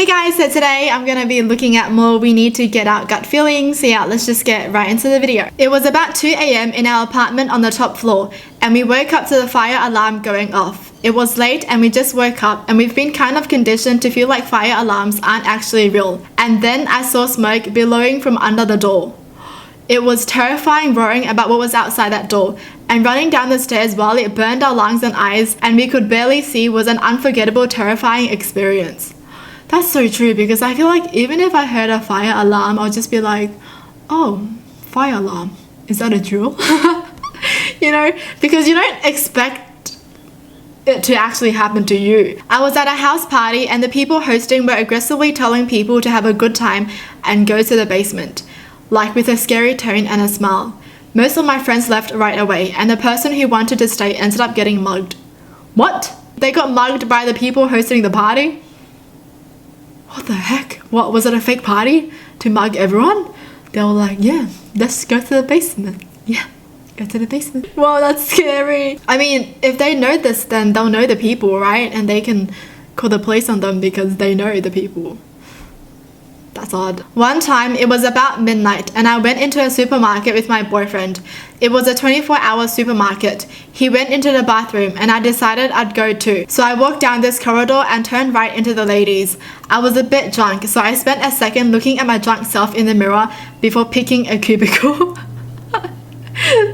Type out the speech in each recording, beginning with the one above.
Hey guys, so today I'm going to be looking at more we need to get out gut feelings. So yeah, let's just get right into the video. It was about 2 a.m. in our apartment on the top floor and we woke up to the fire alarm going off. It was late and we just woke up and we've been kind of conditioned to feel like fire alarms aren't actually real. And then I saw smoke billowing from under the door. It was terrifying roaring about what was outside that door, and running down the stairs while it burned our lungs and eyes and we could barely see was an unforgettable, terrifying experience. That's so true, because I feel like even if I heard a fire alarm, I'll just be like, oh, fire alarm, is that a drill? You know, because you don't expect it to actually happen to you. I was at a house party and the people hosting were aggressively telling people to have a good time and go to the basement, like with a scary tone and a smile. Most of my friends left right away and the person who wanted to stay ended up getting mugged. What? They got mugged by the people hosting the party? What the heck? What, was it a fake party to mug everyone? They were like, yeah, let's go to the basement. Yeah, go to the basement. Wow, that's scary. I mean, if they know this, then they'll know the people, right? And they can call the police on them because they know the people. That's odd. One time, it was about midnight and I went into a supermarket with my boyfriend. It was a 24-hour supermarket. He went into the bathroom and I decided I'd go too. So I walked down this corridor and turned right into the ladies. I was a bit drunk, so I spent a second looking at my drunk self in the mirror before picking a cubicle.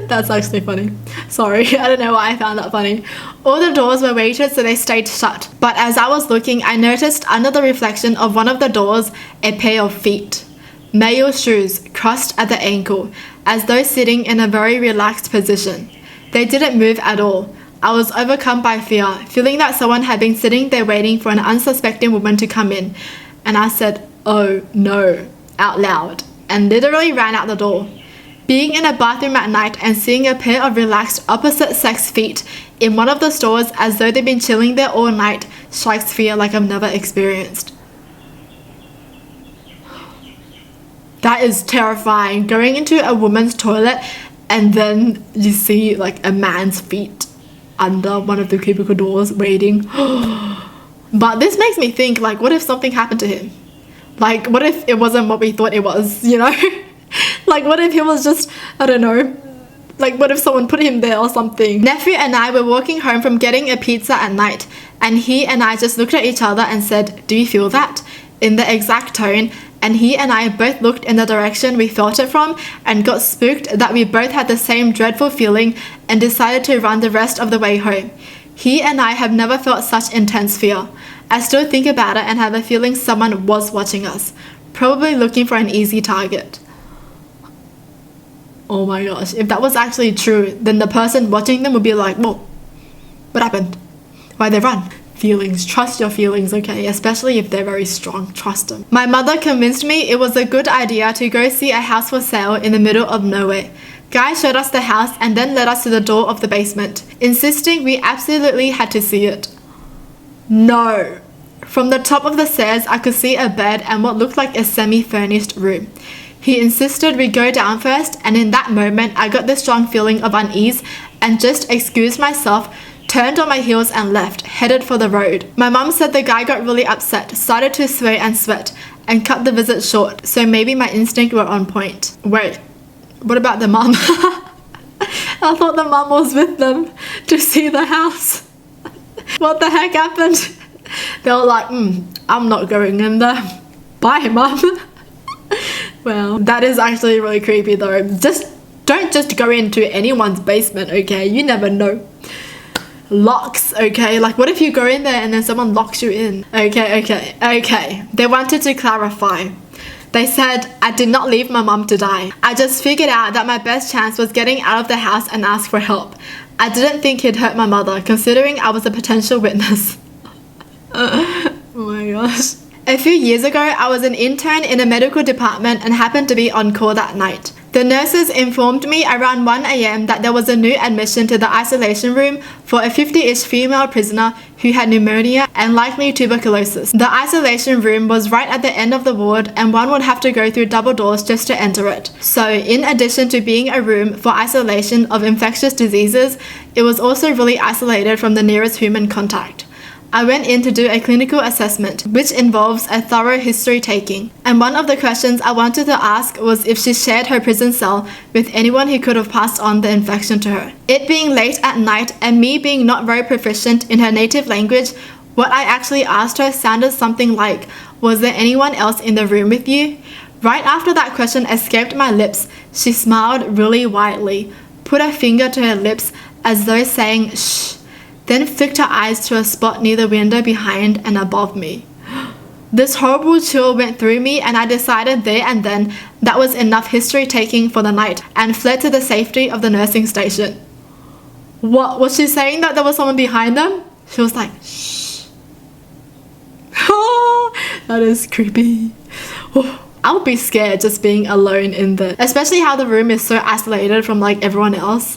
That's actually funny. Sorry, I don't know why I found that funny. All the doors were weighted so they stayed shut. But as I was looking, I noticed under the reflection of one of the doors a pair of feet. Male shoes crossed at the ankle, as though sitting in a very relaxed position. They didn't move at all. I was overcome by fear, feeling that someone had been sitting there waiting for an unsuspecting woman to come in. And I said, "Oh no," out loud, and literally ran out the door. Being in a bathroom at night and seeing a pair of relaxed opposite-sex feet in one of the stores as though they've been chilling there all night strikes fear like I've never experienced. That is terrifying. Going into a woman's toilet and then you see like a man's feet under one of the cubicle doors waiting. But this makes me think, like, what if something happened to him? Like, what if it wasn't what we thought it was, you know? Like, what if he was just, I don't know, like, what if someone put him there or something? Nephew and I were walking home from getting a pizza at night, and he and I just looked at each other and said, "Do you feel that?" in the exact tone, and he and I both looked in the direction we felt it from and got spooked that we both had the same dreadful feeling and decided to run the rest of the way home. He and I have never felt such intense fear. I still think about it and have a feeling someone was watching us, probably looking for an easy target. Oh my gosh, if that was actually true, then the person watching them would be like, "Whoa, what happened? Why'd they run?" Feelings, trust your feelings, okay? Especially if they're very strong, trust them. My mother convinced me it was a good idea to go see a house for sale in the middle of nowhere. Guy showed us the house and then led us to the door of the basement, insisting we absolutely had to see it. No. From the top of the stairs, I could see a bed and what looked like a semi-furnished room. He insisted we go down first, and in that moment I got this strong feeling of unease and just excused myself, turned on my heels and left, headed for the road. My mum said the guy got really upset, started to swear and sweat, and cut the visit short, so maybe my instincts were on point. Wait, what about the mum? I thought the mum was with them to see the house. What the heck happened? They were like, I'm not going in there. Bye, mum. Well, that is actually really creepy though. Don't just go into anyone's basement, okay? You never know. Locks, okay? Like, what if you go in there and then someone locks you in? Okay. They wanted to clarify. They said, "I did not leave my mum to die. I just figured out that my best chance was getting out of the house and ask for help. I didn't think he'd hurt my mother, considering I was a potential witness." Oh my gosh. A few years ago, I was an intern in a medical department and happened to be on call that night. The nurses informed me around 1 a.m. that there was a new admission to the isolation room for a 50-ish female prisoner who had pneumonia and likely tuberculosis. The isolation room was right at the end of the ward and one would have to go through double doors just to enter it. So in addition to being a room for isolation of infectious diseases, it was also really isolated from the nearest human contact. I went in to do a clinical assessment, which involves a thorough history taking. And one of the questions I wanted to ask was if she shared her prison cell with anyone who could have passed on the infection to her. It being late at night and me being not very proficient in her native language, what I actually asked her sounded something like, "Was there anyone else in the room with you?" Right after that question escaped my lips, she smiled really widely, put her finger to her lips as though saying shh, then flicked her eyes to a spot near the window behind and above me. This horrible chill went through me and I decided there and then that was enough history taking for the night and fled to the safety of the nursing station. What, was she saying that there was someone behind them? She was like, shh. That is creepy. I would be scared just being alone in there, especially how the room is so isolated from like everyone else.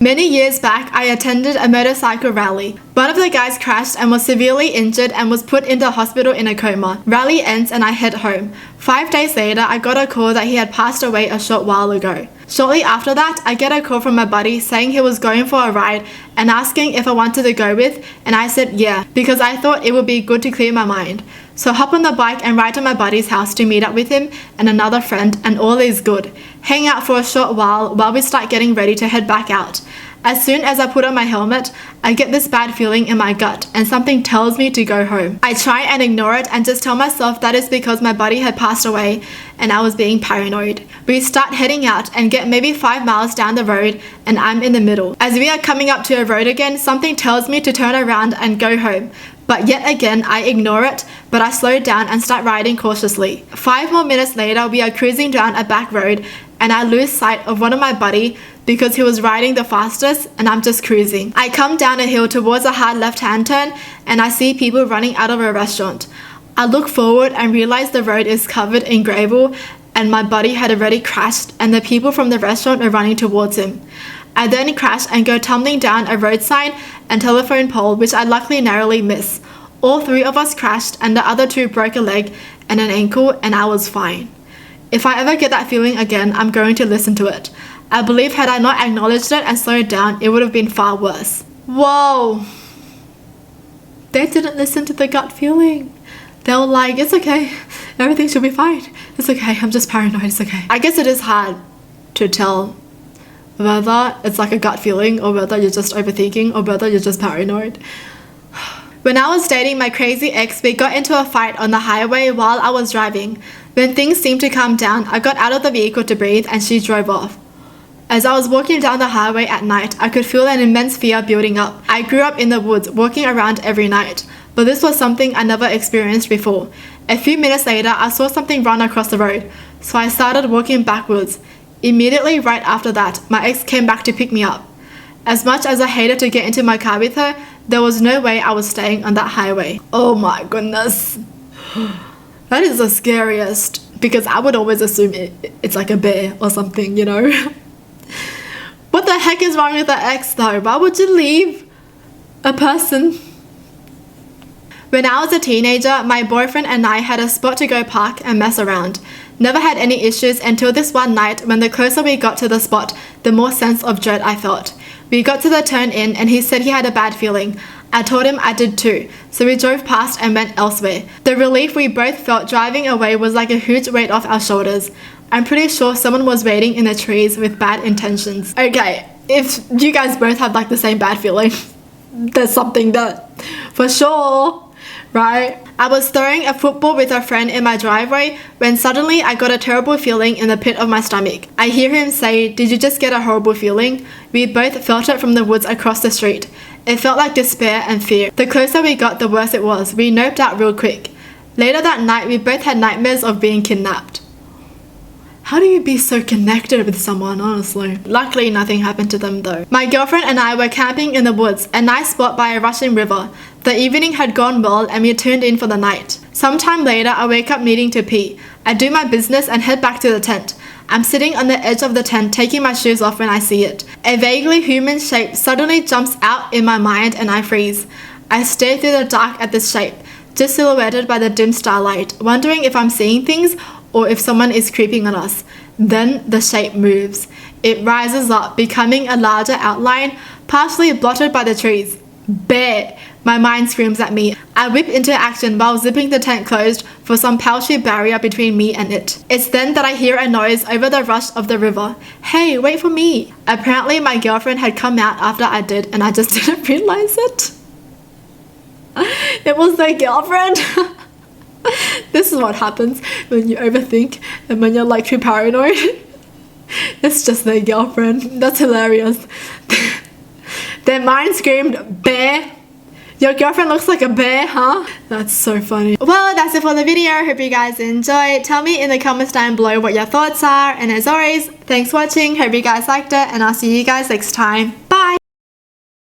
Many years back, I attended a motorcycle rally. One of the guys crashed and was severely injured and was put into hospital in a coma. Rally ends and I head home. 5 days later, I got a call that he had passed away a short while ago. Shortly after that, I get a call from my buddy saying he was going for a ride and asking if I wanted to go with, and I said yeah, because I thought it would be good to clear my mind. So hop on the bike and ride to my buddy's house to meet up with him and another friend, and all is good. Hang out for a short while we start getting ready to head back out. As soon as I put on my helmet, I get this bad feeling in my gut and something tells me to go home. I try and ignore it and just tell myself that is because my buddy had passed away and I was being paranoid. We start heading out and get maybe 5 miles down the road and I'm in the middle. As we are coming up to a road again, something tells me to turn around and go home. But yet again, I ignore it, but I slow down and start riding cautiously. 5 more minutes later, we are cruising down a back road and I lose sight of one of my buddy because he was riding the fastest and I'm just cruising. I come down a hill towards a hard left-hand turn and I see people running out of a restaurant. I look forward and realize the road is covered in gravel and my buddy had already crashed and the people from the restaurant are running towards him. I then crash and go tumbling down a road sign and telephone pole, which I luckily narrowly miss. All 3 of us crashed and the other 2 broke a leg and an ankle and I was fine. If I ever get that feeling again, I'm going to listen to it. I believe had I not acknowledged it and slowed down, it would have been far worse. Whoa! They didn't listen to the gut feeling. They were like, it's okay, everything should be fine. It's okay, I'm just paranoid, it's okay. I guess it is hard to tell whether it's like a gut feeling or whether you're just overthinking or whether you're just paranoid. When I was dating my crazy ex, we got into a fight on the highway while I was driving. When things seemed to calm down, I got out of the vehicle to breathe and she drove off. As I was walking down the highway at night, I could feel an immense fear building up. I grew up in the woods, walking around every night, but this was something I never experienced before. A few minutes later, I saw something run across the road, so I started walking backwards. Immediately right after that, my ex came back to pick me up. As much as I hated to get into my car with her, there was no way I was staying on that highway. Oh my goodness. That is the scariest, because I would always assume it's like a bear or something, you know? What the heck is wrong with the ex though? Why would you leave a person? When I was a teenager, my boyfriend and I had a spot to go park and mess around. Never had any issues until this one night when the closer we got to the spot, the more sense of dread I felt. We got to the turn in and he said he had a bad feeling. I told him I did too, so we drove past and went elsewhere. The relief we both felt driving away was like a huge weight off our shoulders. I'm pretty sure someone was waiting in the trees with bad intentions. Okay, if you guys both have like the same bad feeling, there's something that for sure, right? I was throwing a football with a friend in my driveway when suddenly I got a terrible feeling in the pit of my stomach. I hear him say, "Did you just get a horrible feeling?" We both felt it from the woods across the street. It felt like despair and fear. The closer we got, the worse it was. We noped out real quick. Later that night, we both had nightmares of being kidnapped. How do you be so connected with someone, honestly? Luckily, nothing happened to them though. My girlfriend and I were camping in the woods, a nice spot by a rushing river. The evening had gone well and we turned in for the night. Sometime later, I wake up needing to pee. I do my business and head back to the tent. I'm sitting on the edge of the tent taking my shoes off when I see it. A vaguely human shape suddenly jumps out in my mind and I freeze. I stare through the dark at this shape, just silhouetted by the dim starlight, wondering if I'm seeing things or if someone is creeping on us. Then the shape moves. It rises up, becoming a larger outline, partially blotted by the trees. bear. My mind screams at me. I whip into action while zipping the tent closed for some paltry barrier between me and it. It's then that I hear a noise over the rush of the river. Hey, wait for me. Apparently my girlfriend had come out after I did and I just didn't realize it. It was their girlfriend. This is what happens when you overthink and when you're like too paranoid. It's just their girlfriend. That's hilarious. Their mind screamed, bear. Your girlfriend looks like a bear, huh? That's so funny. Well, that's it for the video. Hope you guys enjoyed. Tell me in the comments down below what your thoughts are. And as always, thanks for watching. Hope you guys liked it. And I'll see you guys next time.